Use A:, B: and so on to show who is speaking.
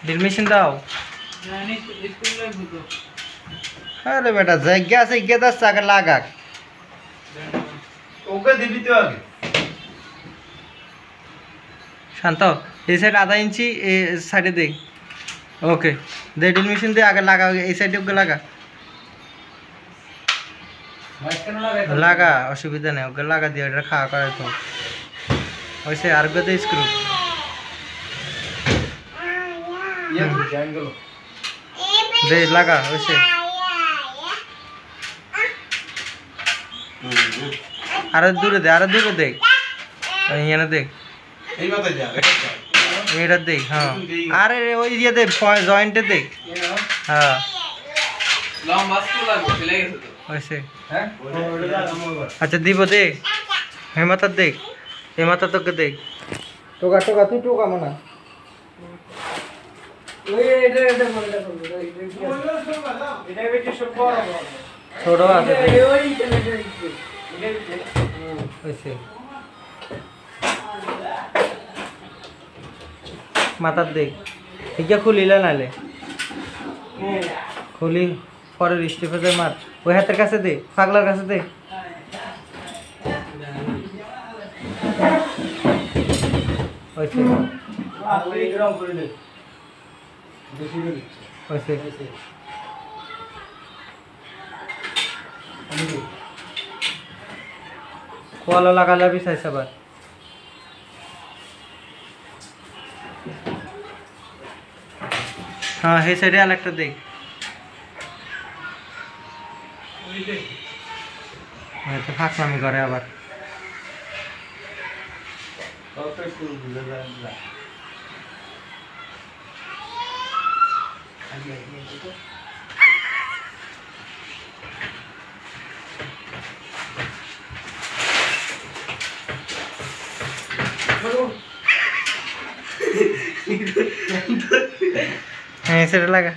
A: Drill machine দাও। আরে বেটা জায়গা আছে গেদার চাকা লাগাক।
B: ওকে দিবি তো আগে।
A: শান্ত এই সাইড আধা ইঞ্চি এই সাইডে দে। ওকে দে ড্রিল মেশিন দিয়ে আগে লাগা, এই সাইডে ওকে লাগা লাগা, অসুবিধা নেই, ওকে লাগা দিয়ে এটা খাওয়া করে তো ওইসে আর দে স্ক্রু দে লাগা ওইসে। আরো দূরে দে, আরো দূরে দেখ, এখানে দেখ, এটা দেখ। হ্যাঁ আরে ওই ইয়ে দেখ, জয়েন্টে দেখ। হ্যাঁ ওইসে। আচ্ছা দিব দেখ, হেমাতার দেখ, হেমাতা তোকে দেখ। টোকা টোকা, তুই টোকা মনে ছোট আছে মাথার দেখ। ঠিক খুলিলে নালে খুলি পরের স্টেপে মার, ওই হাতের কাছে দে, পাগলার কাছে দে। কোয়ালো লাগালে বিচাইছে আবার। হ্যাঁ সেই সাইডে আর একটা দেখ। ফাঁকনামি করে আবার। হ্যাঁ সেটা লাগা।